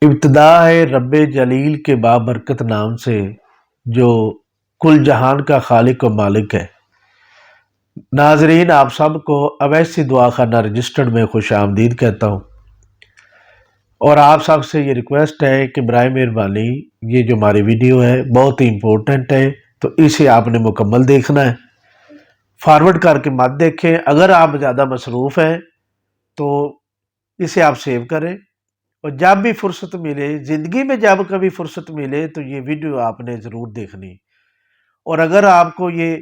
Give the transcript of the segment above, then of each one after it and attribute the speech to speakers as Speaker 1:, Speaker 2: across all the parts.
Speaker 1: ابتدا ہے رب جلیل کے بابرکت نام سے جو کل جہان کا خالق و مالک ہے۔ ناظرین آپ سب کو اویسی دعا خانہ رجسٹرڈ میں خوش آمدید کہتا ہوں، اور آپ سب سے یہ ریکویسٹ ہے کہ برائے مہربانی یہ جو ہماری ویڈیو ہے بہت ہی امپورٹنٹ ہے، تو اسے آپ نے مکمل دیکھنا ہے، فارورڈ کر کے مت دیکھیں۔ اگر آپ زیادہ مصروف ہیں تو اسے آپ سیو کریں، اور جب بھی فرصت ملے، زندگی میں جب کبھی فرصت ملے تو یہ ویڈیو آپ نے ضرور دیکھنی۔ اور اگر آپ کو یہ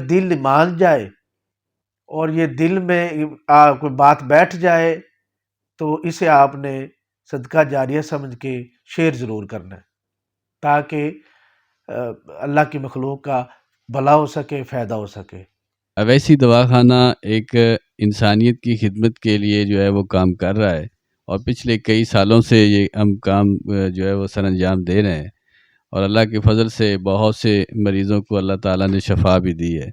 Speaker 1: دل مان جائے اور یہ دل میں کوئی بات بیٹھ جائے تو اسے آپ نے صدقہ جاریہ سمجھ کے شیئر ضرور کرنا ہے، تاکہ اللہ کی مخلوق کا بھلا ہو سکے، فائدہ ہو سکے۔
Speaker 2: اویسی دواخانہ ایک انسانیت کی خدمت کے لیے جو ہے وہ کام کر رہا ہے، اور پچھلے کئی سالوں سے یہ ہم کام جو ہے وہ سر انجام دے رہے ہیں، اور اللہ کے فضل سے بہت سے مریضوں کو اللہ تعالیٰ نے شفا بھی دی ہے۔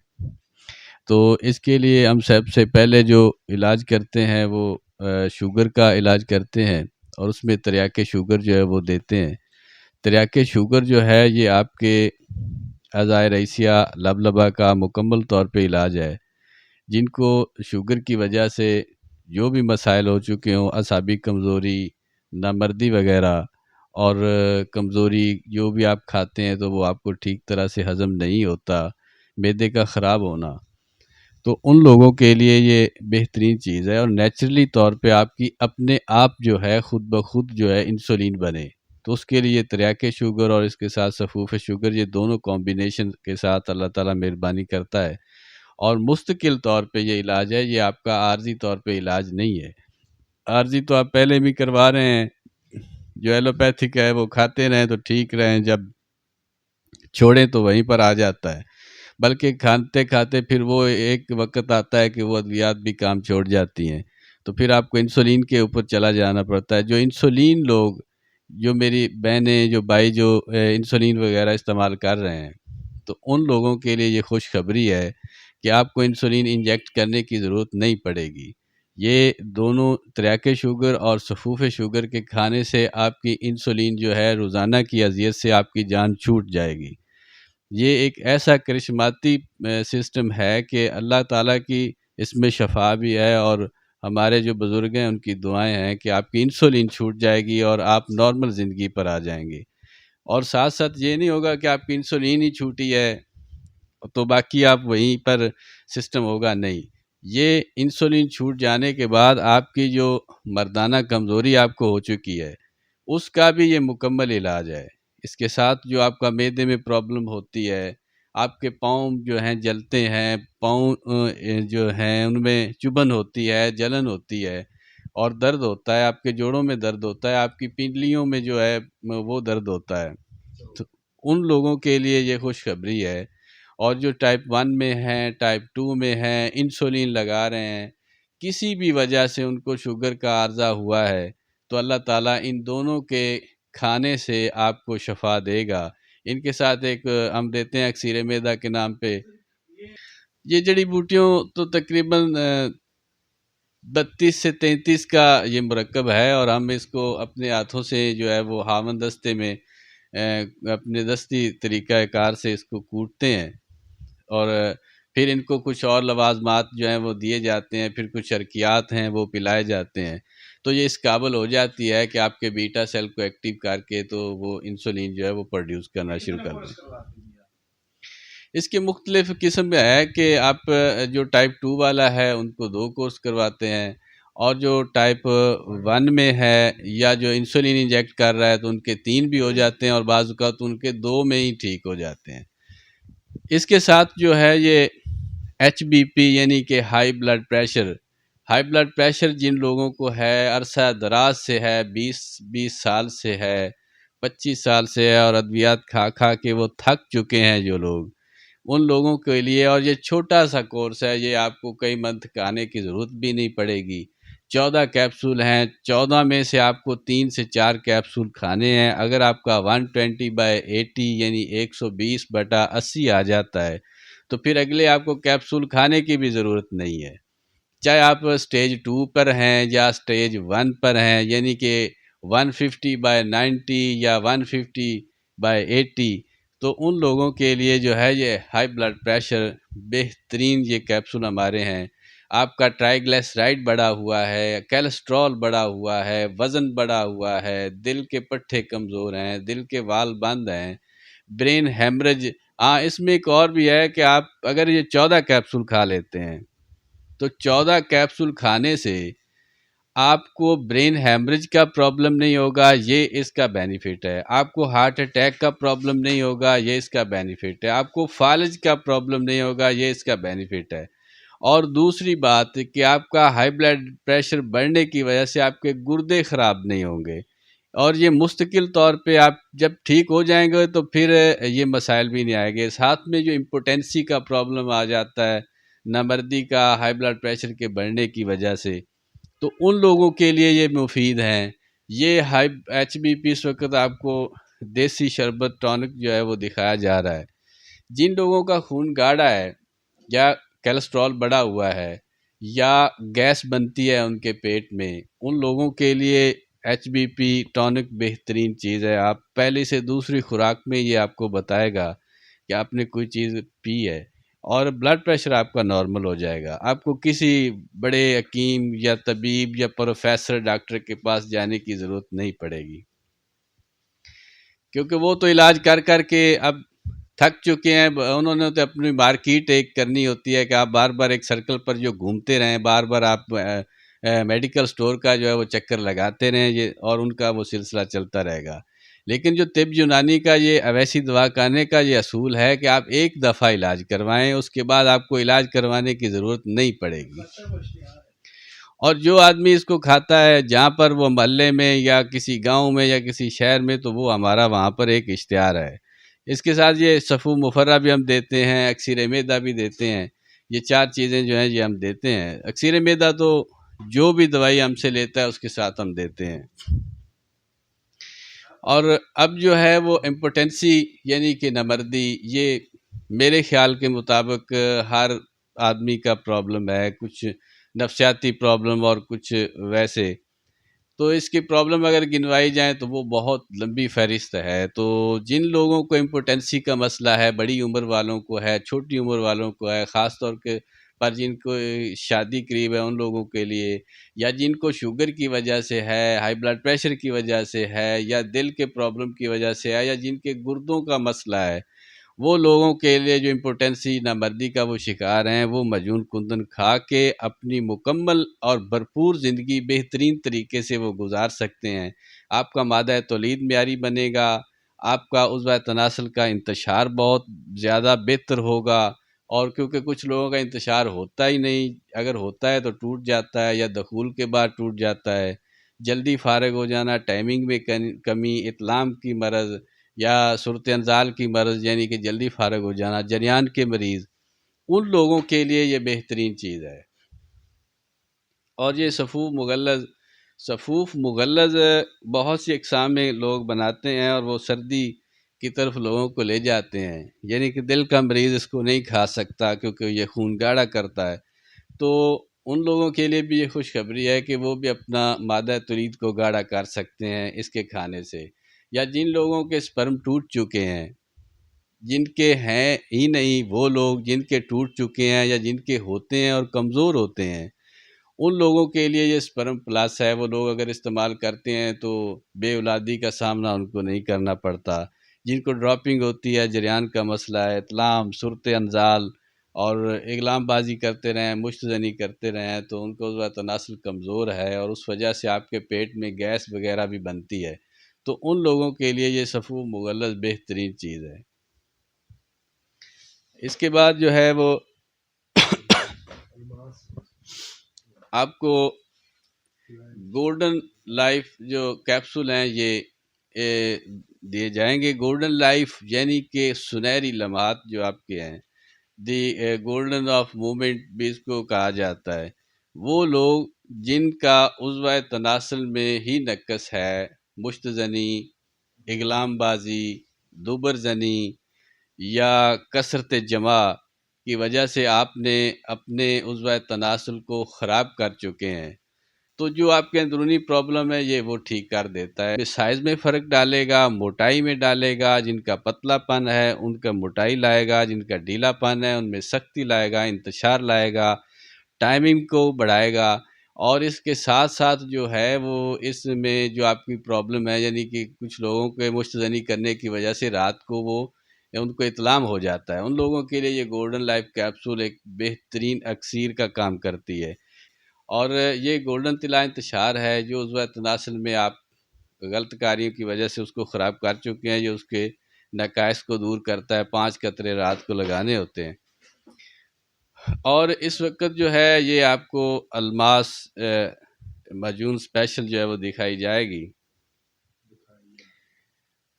Speaker 2: تو اس کے لیے ہم سب سے پہلے جو علاج کرتے ہیں وہ شوگر کا علاج کرتے ہیں، اور اس میں تریاک شوگر جو ہے وہ دیتے ہیں۔ تریاک شوگر جو ہے یہ آپ کے اعضائے رئیسیہ لبلبہ کا مکمل طور پہ علاج ہے۔ جن کو شوگر کی وجہ سے جو بھی مسائل ہو چکے ہوں، اعصابی کمزوری، نامردی وغیرہ، اور کمزوری، جو بھی آپ کھاتے ہیں تو وہ آپ کو ٹھیک طرح سے ہضم نہیں ہوتا، معدے کا خراب ہونا، تو ان لوگوں کے لیے یہ بہترین چیز ہے۔ اور نیچرلی طور پہ آپ کی اپنے آپ جو ہے خود بخود جو ہے انسولین بنے، تو اس کے لیے تریاک شوگر اور اس کے ساتھ صفوف شوگر، یہ دونوں کمبینیشن کے ساتھ اللہ تعالیٰ مہربانی کرتا ہے، اور مستقل طور پہ یہ علاج ہے۔ یہ آپ کا عارضی طور پہ علاج نہیں ہے۔ عارضی تو آپ پہلے بھی کروا رہے ہیں، جو ایلوپیتھک ہے وہ کھاتے رہیں تو ٹھیک رہیں، جب چھوڑیں تو وہیں پر آ جاتا ہے، بلکہ کھاتے کھاتے پھر وہ ایک وقت آتا ہے کہ وہ ادویات بھی کام چھوڑ جاتی ہیں، تو پھر آپ کو انسولین کے اوپر چلا جانا پڑتا ہے۔ جو انسولین لوگ، جو میری بہنیں، جو بھائی جو انسولین وغیرہ استعمال کر رہے ہیں، تو ان لوگوں کے لیے یہ خوشخبری ہے کہ آپ کو انسولین انجیکٹ کرنے کی ضرورت نہیں پڑے گی۔ یہ دونوں تریاک شوگر اور صفوف شوگر کے کھانے سے آپ کی انسولین جو ہے روزانہ کی اذیت سے آپ کی جان چھوٹ جائے گی۔ یہ ایک ایسا کرشماتی سسٹم ہے کہ اللہ تعالیٰ کی اس میں شفا بھی ہے، اور ہمارے جو بزرگ ہیں ان کی دعائیں ہیں کہ آپ کی انسولین چھوٹ جائے گی اور آپ نارمل زندگی پر آ جائیں گے۔ اور ساتھ ساتھ یہ نہیں ہوگا کہ آپ کی انسولین ہی چھوٹی ہے تو باقی آپ وہیں پر سسٹم ہوگا، نہیں۔ یہ انسولین چھوٹ جانے کے بعد آپ کی جو مردانہ کمزوری آپ کو ہو چکی ہے، اس کا بھی یہ مکمل علاج ہے۔ اس کے ساتھ جو آپ کا معدے میں پرابلم ہوتی ہے، آپ کے پاؤں جو ہیں جلتے ہیں، پاؤں جو ہیں ان میں چبھن ہوتی ہے، جلن ہوتی ہے، اور درد ہوتا ہے، آپ کے جوڑوں میں درد ہوتا ہے، آپ کی پنڈلیوں میں جو ہے وہ درد ہوتا ہے، تو ان لوگوں کے لیے یہ خوشخبری ہے۔ اور جو ٹائپ 1 میں ہیں، ٹائپ 2 میں ہیں، انسولین لگا رہے ہیں، کسی بھی وجہ سے ان کو شوگر کا عارضہ ہوا ہے، تو اللہ تعالیٰ ان دونوں کے کھانے سے آپ کو شفا دے گا۔ ان کے ساتھ ایک ہم دیتے ہیں اکسیر معدہ کے نام پہ۔ یہ جڑی بوٹیوں تو تقریباً 32 سے 33 کا یہ مرکب ہے، اور ہم اس کو اپنے ہاتھوں سے جو ہے وہ ہاون دستے میں اپنے دستی طریقہ کار سے اس کو کوٹتے ہیں، اور پھر ان کو کچھ اور لوازمات جو ہیں وہ دیے جاتے ہیں، پھر کچھ شرکیات ہیں وہ پلائے جاتے ہیں، تو یہ اس قابل ہو جاتی ہے کہ آپ کے بیٹا سیل کو ایکٹیو کر کے تو وہ انسولین جو ہے وہ پروڈیوس کرنا شروع کر دیں۔ اس کے مختلف قسم ہے کہ آپ جو ٹائپ 2 والا ہے ان کو 2 کورس کرواتے ہیں، اور جو ٹائپ 1 میں ہے یا جو انسولین انجیکٹ کر رہا ہے تو ان کے 3 بھی ہو جاتے ہیں، اور بعض اوقات ان کے 2 میں ہی ٹھیک ہو جاتے ہیں۔ اس کے ساتھ جو ہے یہ HBP یعنی کہ ہائی بلڈ پریشر جن لوگوں کو ہے، عرصہ دراز سے ہے، 20 سال سے ہے، 25 سال سے ہے، اور ادویات کھا کھا کے وہ تھک چکے ہیں جو لوگ، ان لوگوں کے لیے، اور یہ چھوٹا سا کورس ہے، یہ آپ کو کئی منتھ کھانے کی ضرورت بھی نہیں پڑے گی۔ 14 کیپسول ہیں، 14 میں سے آپ کو 3 سے 4 کیپسول کھانے ہیں۔ اگر آپ کا 120/80 یعنی 120/80 آ جاتا ہے تو پھر اگلے آپ کو کیپسول کھانے کی بھی ضرورت نہیں ہے، چاہے آپ سٹیج 2 پر ہیں یا سٹیج 1 پر ہیں، یعنی کہ 150/90 یا 150/80، تو ان لوگوں کے لیے جو ہے یہ ہائی بلڈ پریشر بہترین یہ کیپسول ہمارے ہیں۔ آپ کا ٹرائیگلیسرائڈ بڑھا ہوا ہے، کیلسٹرول بڑھا ہوا ہے، وزن بڑھا ہوا ہے، دل کے پٹھے کمزور ہیں، دل کے وال بند ہیں، برین ہیمرج۔ ہاں، اس میں ایک اور بھی ہے کہ آپ اگر یہ 14 کیپسول کھا لیتے ہیں تو 14 کیپسول کھانے سے آپ کو برین ہیمرج کا پرابلم نہیں ہوگا، یہ اس کا بینیفٹ ہے۔ آپ کو ہارٹ اٹیک کا پرابلم نہیں ہوگا، یہ اس کا بینیفٹ ہے۔ آپ کو فالج کا پرابلم نہیں ہوگا، یہ اس کا بینیفٹ ہے۔ اور دوسری بات کہ آپ کا ہائی بلڈ پریشر بڑھنے کی وجہ سے آپ کے گردے خراب نہیں ہوں گے، اور یہ مستقل طور پہ آپ جب ٹھیک ہو جائیں گے تو پھر یہ مسائل بھی نہیں آئیں گے۔ ساتھ میں جو امپوٹنسی کا پرابلم آ جاتا ہے، نامردی کا ہائی بلڈ پریشر کے بڑھنے کی وجہ سے، تو ان لوگوں کے لیے یہ مفید ہیں۔ یہ ہائی ایچ بی پی اس وقت آپ کو دیسی شربت ٹونک جو ہے وہ دکھایا جا رہا ہے۔ جن لوگوں کا خون گاڑھا ہے یا کیلسٹرول بڑھا ہوا ہے یا گیس بنتی ہے ان کے پیٹ میں، ان لوگوں کے لیے ایچ بی پی ٹونک بہترین چیز ہے۔ آپ پہلی سے دوسری خوراک میں یہ آپ کو بتائے گا کہ آپ نے کوئی چیز پی ہے، اور بلڈ پریشر آپ کا نارمل ہو جائے گا۔ آپ کو کسی بڑے حکیم یا طبیب یا پروفیسر ڈاکٹر کے پاس جانے کی ضرورت نہیں پڑے گی، کیونکہ وہ تو علاج کر کر کے اب تھک چکے ہیں۔ انہوں نے تو اپنی مارکیٹ ایک کرنی ہوتی ہے کہ آپ بار بار ایک سرکل پر جو گھومتے رہیں، بار بار آپ میڈیکل سٹور کا جو ہے وہ چکر لگاتے رہیں، یہ اور ان کا وہ سلسلہ چلتا رہے گا۔ لیکن جو طب یونانی کا یہ اویسی دوا خانے کا یہ اصول ہے کہ آپ ایک دفعہ علاج کروائیں، اس کے بعد آپ کو علاج کروانے کی ضرورت نہیں پڑے گی۔ اور جو آدمی اس کو کھاتا ہے جہاں پر وہ محلے میں یا کسی گاؤں میں یا کسی شہر میں، تو وہ ہمارا وہاں پر ایک اشتہار ہے۔ اس کے ساتھ یہ صفو مفرہ بھی ہم دیتے ہیں، اکسیر معدہ بھی دیتے ہیں۔ یہ 4 چیزیں جو ہیں یہ ہم دیتے ہیں۔ اکسیر معدہ تو جو بھی دوائی ہم سے لیتا ہے اس کے ساتھ ہم دیتے ہیں۔ اور اب جو ہے وہ امپوٹنسی یعنی کہ نامردی، یہ میرے خیال کے مطابق ہر آدمی کا پرابلم ہے، کچھ نفسیاتی پرابلم اور کچھ ویسے۔ تو اس کی پرابلم اگر گنوائی جائیں تو وہ بہت لمبی فہرست ہے۔ تو جن لوگوں کو امپوٹنسی کا مسئلہ ہے، بڑی عمر والوں کو ہے، چھوٹی عمر والوں کو ہے، خاص طور پر جن کو شادی قریب ہے ان لوگوں کے لیے، یا جن کو شوگر کی وجہ سے ہے، ہائی بلڈ پریشر کی وجہ سے ہے، یا دل کے پرابلم کی وجہ سے ہے، یا جن کے گردوں کا مسئلہ ہے، وہ لوگوں کے لیے جو امپوٹنسی نامردی کا وہ شکار ہیں، وہ مجون کندن کھا کے اپنی مکمل اور بھرپور زندگی بہترین طریقے سے وہ گزار سکتے ہیں۔ آپ کا مادہ تولید معیاری بنے گا، آپ کا عضوہ تناسل کا انتشار بہت زیادہ بہتر ہوگا، اور کیونکہ کچھ لوگوں کا انتشار ہوتا ہی نہیں، اگر ہوتا ہے تو ٹوٹ جاتا ہے یا دخول کے بعد ٹوٹ جاتا ہے۔ جلدی فارغ ہو جانا، ٹائمنگ میں کمی، اطلام کی مرض یا صورت انزال کی مرض یعنی کہ جلدی فارغ ہو جانا، جریان کے مریض، ان لوگوں کے لیے یہ بہترین چیز ہے۔ اور یہ صفوف مغلظ بہت سی اقسام میں لوگ بناتے ہیں، اور وہ سردی کی طرف لوگوں کو لے جاتے ہیں، یعنی کہ دل کا مریض اس کو نہیں کھا سکتا کیونکہ یہ خون گاڑھا کرتا ہے۔ تو ان لوگوں کے لیے بھی یہ خوشخبری ہے کہ وہ بھی اپنا مادہ تولید کو گاڑھا کر سکتے ہیں اس کے کھانے سے۔ یا جن لوگوں کے سپرم ٹوٹ چکے ہیں، جن کے ہیں ہی نہیں، وہ لوگ جن کے ٹوٹ چکے ہیں یا جن کے ہوتے ہیں اور کمزور ہوتے ہیں، ان لوگوں کے لیے یہ سپرم پلس ہے۔ وہ لوگ اگر استعمال کرتے ہیں تو بے اولادی کا سامنا ان کو نہیں کرنا پڑتا۔ جن کو ڈراپنگ ہوتی ہے، جریان کا مسئلہ ہے، اطلام، صورت انزال اور اقلام بازی کرتے رہیں، مشت زنی کرتے رہیں، تو ان کو عضوہ تناسل کمزور ہے اور اس وجہ سے آپ کے پیٹ میں گیس وغیرہ بھی بنتی ہے، تو ان لوگوں کے لیے یہ صفو مغلظ بہترین چیز ہے۔ اس کے بعد جو ہے وہ آپ کو گولڈن لائف جو کیپسول ہیں یہ دیے جائیں گے۔ گولڈن لائف یعنی کہ سنہری لمحات جو آپ کے ہیں، دی گولڈن آف مومنٹ بھی اس کو کہا جاتا ہے۔ وہ لوگ جن کا عضوہ تناسل میں ہی نقص ہے، مشت زنی، اقلام بازی، دوبر زنی یا کثرت جمع کی وجہ سے آپ نے اپنے عضوہ تناسل کو خراب کر چکے ہیں، تو تو جو آپ کے اندرونی پرابلم ہے یہ وہ ٹھیک کر دیتا ہے. سائز میں فرق ڈالے گا، موٹائی میں ڈالے گا، جن کا پتلا پن ہے ان کا موٹائی لائے گا، جن کا ڈھیلا پن ہے ان میں سختی لائے گا، انتشار لائے گا، ٹائمنگ کو بڑھائے گا. اور اس کے ساتھ ساتھ جو ہے وہ اس میں جو آپ کی پرابلم ہے، یعنی کہ کچھ لوگوں کے مشتزنی کرنے کی وجہ سے رات کو وہ ان کو اطلام ہو جاتا ہے، ان لوگوں کے لیے یہ گولڈن لائف کیپسول ایک بہترین اکسیر کا کام کرتی ہے. اور یہ گولڈن طلا انتشار ہے جو عضو تناسل میں آپ غلط کاریوں کی وجہ سے اس کو خراب کر چکے ہیں، یہ اس کے نقائص کو دور کرتا ہے. 5 قطرے رات کو لگانے ہوتے ہیں. اور اس وقت جو ہے یہ آپ کو الماس مجون اسپیشل جو ہے وہ دکھائی جائے گی.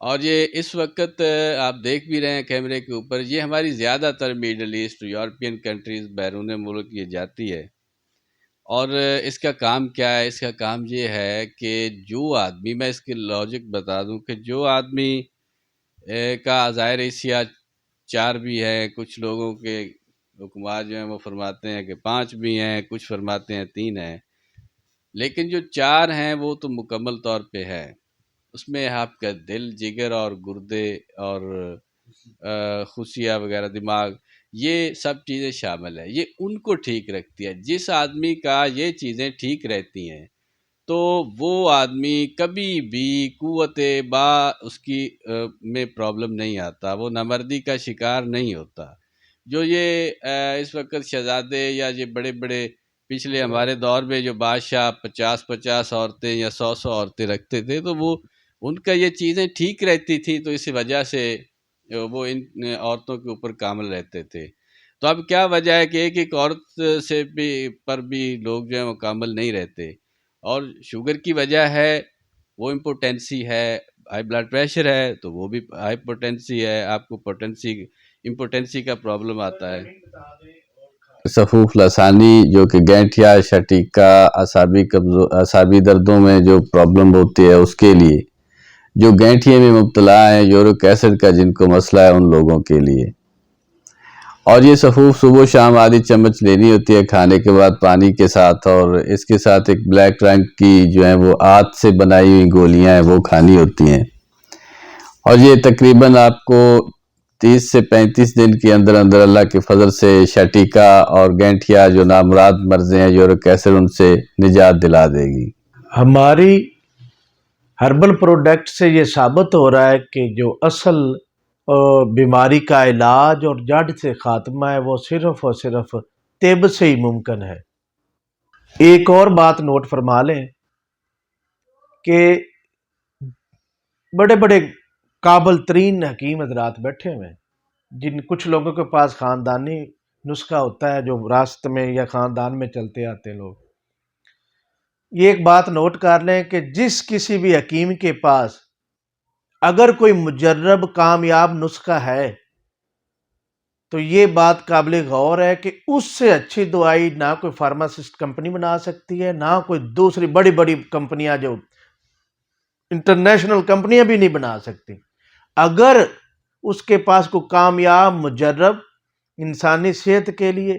Speaker 2: اور یہ اس وقت آپ دیکھ بھی رہے ہیں کیمرے کے اوپر، یہ ہماری زیادہ تر میڈل ایسٹ یورپین کنٹریز بیرون ملک یہ جاتی ہے. اور اس کا کام کیا ہے؟ اس کا کام یہ ہے کہ جو آدمی، میں اس کے لاجک بتا دوں کہ جو آدمی کا ظاہر ایشیا 4 بھی ہے، کچھ لوگوں کے حکمات جو ہیں وہ فرماتے ہیں کہ 5 بھی ہیں، کچھ فرماتے ہیں 3 ہیں، لیکن جو 4 ہیں وہ تو مکمل طور پہ ہے. اس میں آپ کا دل، جگر اور گردے اور خصیہ وغیرہ، دماغ، یہ سب چیزیں شامل ہیں. یہ ان کو ٹھیک رکھتی ہے. جس آدمی کا یہ چیزیں ٹھیک رہتی ہیں تو وہ آدمی کبھی بھی قوت با اس کی میں پرابلم نہیں آتا، وہ نامردی کا شکار نہیں ہوتا. جو یہ اس وقت شہزادے یا یہ بڑے بڑے پچھلے ہمارے دور میں جو بادشاہ 50 عورتیں یا 100 عورتیں رکھتے تھے، تو وہ ان کا یہ چیزیں ٹھیک رہتی تھی، تو اسی وجہ سے وہ ان عورتوں کے اوپر کامل رہتے تھے. تو اب کیا وجہ ہے کہ ایک عورت سے بھی پر بھی لوگ جو ہیں وہ کامل نہیں رہتے؟ اور شوگر کی وجہ ہے، وہ امپوٹینسی ہے. ہائی بلڈ پریشر ہے تو وہ بھی ہائی پوٹینسی ہے، آپ کو امپوٹینسی کا پرابلم آتا ہے. صفوف لسانی جو کہ گینٹھیا، شٹیکا، اعصابی دردوں میں جو پرابلم ہوتی ہے اس کے لیے، جو گینٹھیے میں مبتلا ہیں، یورک ایسڈ کا جن کو مسئلہ ہے ان لوگوں کے لیے. اور یہ صفوف صبح و شام آدھی چمچ لینی ہوتی ہے کھانے کے بعد پانی کے ساتھ، اور اس کے ساتھ ایک بلیک رنگ کی جو ہیں وہ آت سے بنائی ہوئی گولیاں ہیں وہ کھانی ہوتی ہیں. اور یہ تقریباً آپ کو 30 سے 35 دن کے اندر اندر اللہ کے فضل سے شٹیکا اور گینٹھیا جو نامراد مرضیں ہیں یورک ایسڈ، ان سے نجات دلا دے گی.
Speaker 1: ہماری ہربل پروڈکٹ سے یہ ثابت ہو رہا ہے کہ جو اصل بیماری کا علاج اور جڑ سے خاتمہ ہے وہ صرف اور صرف طب سے ہی ممکن ہے. ایک اور بات نوٹ فرما لیں کہ بڑے بڑے قابل ترین حکیم حضرات بیٹھے ہوئے ہیں، جن کچھ لوگوں کے پاس خاندانی نسخہ ہوتا ہے جو وراثت میں یا خاندان میں چلتے آتے ہیں لوگ. یہ ایک بات نوٹ کر لیں کہ جس کسی بھی حکیم کے پاس اگر کوئی مجرب کامیاب نسخہ ہے تو یہ بات قابل غور ہے کہ اس سے اچھی دوائی نہ کوئی فارماسسٹ کمپنی بنا سکتی ہے، نہ کوئی دوسری بڑی بڑی کمپنیاں جو انٹرنیشنل کمپنیاں بھی نہیں بنا سکتی. اگر اس کے پاس کوئی کامیاب مجرب انسانی صحت کے لیے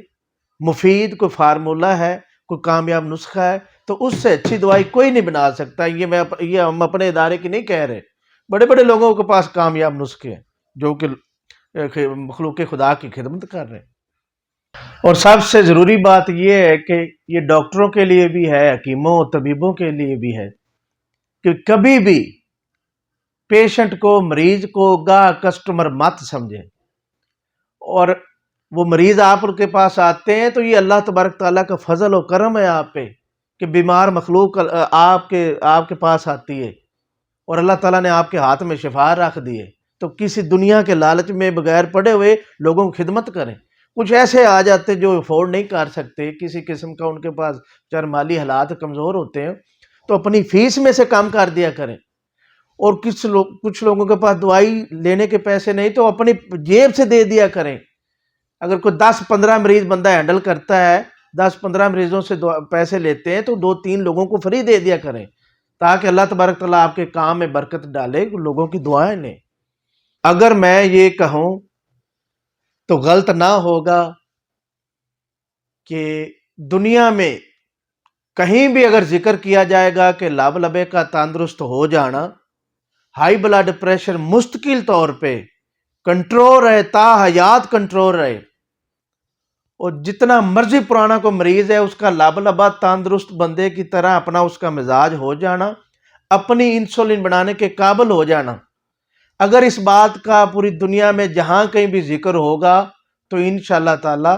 Speaker 1: مفید کوئی فارمولہ ہے، کوئی کامیاب نسخہ ہے، تو اس سے اچھی دوائی کوئی نہیں بنا سکتا. یہ ہم اپنے ادارے کی نہیں کہہ رہے، بڑے بڑے لوگوں کے پاس کامیاب نسخے ہیں جو کہ مخلوق خدا کی خدمت کر رہے ہیں. اور سب سے ضروری بات یہ ہے کہ یہ ڈاکٹروں کے لیے بھی ہے، حکیموں طبیبوں کے لیے بھی ہے کہ کبھی بھی پیشنٹ کو، مریض کو کسٹمر مت سمجھیں. اور وہ مریض آپ کے پاس آتے ہیں تو یہ اللہ تبارک تعالیٰ کا فضل و کرم ہے آپ پہ کہ بیمار مخلوق آپ کے پاس آتی ہے اور اللہ تعالیٰ نے آپ کے ہاتھ میں شفا رکھ دی ہے. تو کسی دنیا کے لالچ میں بغیر پڑے ہوئے لوگوں کی خدمت کریں. کچھ ایسے آ جاتے جو افورڈ نہیں کر سکتے، کسی قسم کا ان کے پاس چار مالی حالات کمزور ہوتے ہیں، تو اپنی فیس میں سے کام کر دیا کریں. اور کچھ لوگوں کے پاس دوائی لینے کے پیسے نہیں تو اپنی جیب سے دے دیا کریں. اگر کوئی 10-15 مریض بندہ ہینڈل کرتا ہے، 10-15 مریضوں سے پیسے لیتے ہیں تو 2-3 لوگوں کو فری دے دیا کریں تاکہ اللہ تبارک تعالیٰ آپ کے کام میں برکت ڈالے، لوگوں کی دعائیں لیں. اگر میں یہ کہوں تو غلط نہ ہوگا کہ دنیا میں کہیں بھی اگر ذکر کیا جائے گا کہ لبے کا تندرست ہو جانا، ہائی بلڈ پریشر مستقل طور پہ کنٹرول رہے، تا حیات کنٹرول رہے، اور جتنا مرضی پرانا کو مریض ہے اس کا لبا تندرست بندے کی طرح اپنا اس کا مزاج ہو جانا، اپنی انسولین بنانے کے قابل ہو جانا، اگر اس بات کا پوری دنیا میں جہاں کہیں بھی ذکر ہوگا تو انشاءاللہ تعالی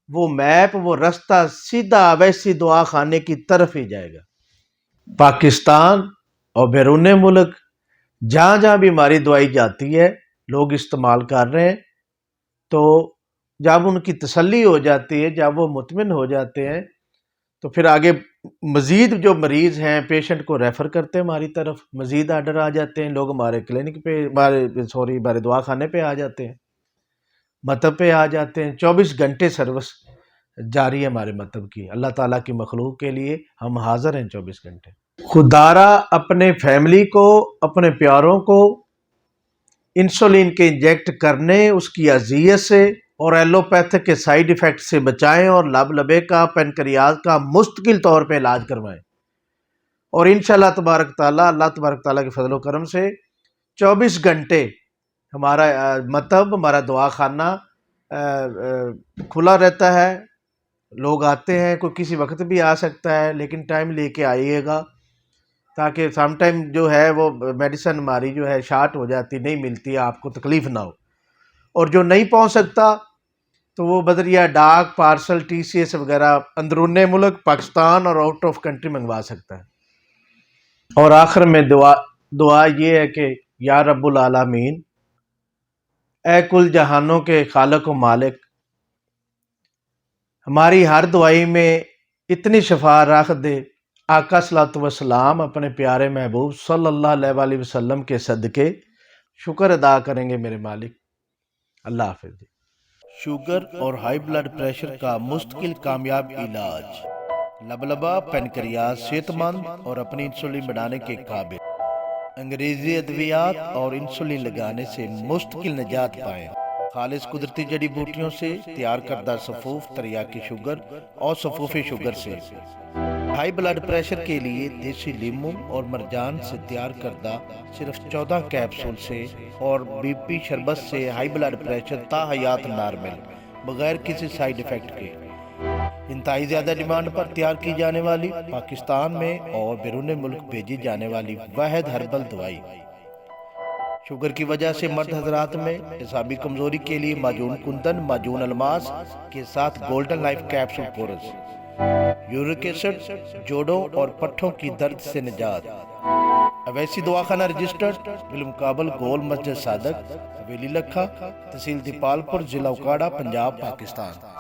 Speaker 1: وہ میپ، وہ رستہ سیدھا اویسی دعا خانے کی طرف ہی جائے گا۔ پاکستان اور بیرون ملک جہاں جہاں بھی ہماری دوائی جاتی ہے لوگ استعمال کر رہے ہیں، تو جب ان کی تسلی ہو جاتی ہے، جب وہ مطمئن ہو جاتے ہیں، تو پھر آگے مزید جو مریض ہیں پیشنٹ کو ریفر کرتے ہیں ہماری طرف، مزید آرڈر آ جاتے ہیں، لوگ ہمارے کلینک پہ، ہمارے دعا خانے پہ آ جاتے ہیں، مطب پہ آ جاتے ہیں۔ 24 گھنٹے سروس جاری ہے ہمارے مطب کی، اللہ تعالیٰ کی مخلوق کے لیے ہم حاضر ہیں 24 گھنٹے۔ خدارا اپنے فیملی کو، اپنے پیاروں کو انسولین کے انجیکٹ کرنے، اس کی اذیت سے اور ایلوپیتھک کے سائیڈ ایفیکٹ سے بچائیں، اور لبے کا، پینکریاز کا مستقل طور پہ علاج کروائیں، اور انشاءاللہ تبارک تعالیٰ، اللہ تبارک تعالیٰ کے فضل و کرم سے 24 گھنٹے ہمارا مطب، ہمارا دعا خانہ کھلا رہتا ہے۔ لوگ آتے ہیں، کوئی کسی وقت بھی آ سکتا ہے، لیکن ٹائم لے کے آئیے گا، تاکہ سم ٹائم جو ہے وہ میڈیسن ہماری جو ہے شارٹ ہو جاتی، نہیں ملتی، آپ کو تکلیف نہ ہو، اور جو نہیں پہنچ سکتا تو وہ بذریعہ ڈاک، پارسل، ٹی سی ایس وغیرہ اندرون ملک، پاکستان اور آؤٹ آف کنٹری منگوا سکتا ہے۔ اور آخر میں دعا یہ ہے کہ یا رب العالمین، اے کل جہانوں کے خالق و مالک، ہماری ہر دوائی میں اتنی شفا رکھ دے، آقا صلوات و سلام اپنے پیارے محبوب صلی اللہ علیہ وآلہ وسلم کے صدقے شکر ادا کریں گے میرے مالک۔ اللہ حافظ۔ شوگر اور ہائی بلڈ پریشر کا مستقل کامیاب علاج، لبلبا پینکریاز صحت مند اور اپنی انسولین بنانے کے قابل، انگریزی ادویات اور انسولین لگانے سے مستقل نجات پائیں۔ خالص قدرتی جڑی بوٹیوں سے تیار کردہ صفوف تریاکی شوگر اور صفوفی شوگر سے، ہائی بلڈ پریشر کے لیے دیسی لیموں اور مرجان سے تیار کردہ صرف 14 کیپسول سے، اور بی پی شربت سے ہائی بلڈ پریشر تا حیات نارمل، بغیر کسی سائیڈ ایفیکٹ کے۔ انتہائی زیادہ ڈیمانڈ پر تیار کی جانے والی، پاکستان میں اور بیرون ملک بھیجی جانے والی واحد ہربل دوائی۔ شوگر کی وجہ سے مرد حضرات میں اعصابی کمزوری کے لیے معجون کندن، معجون الماس کے ساتھ golden life capsule course, uric acid, جوڑوں اور پٹھوں کی درد سے نجات۔ اویسی دواخانہ رجسٹرڈ، بالمقابل گول مسجد صادق، حویلی لکھا، تحصیل دیپال پور، ضلع اکاڑہ، پنجاب، پاکستان۔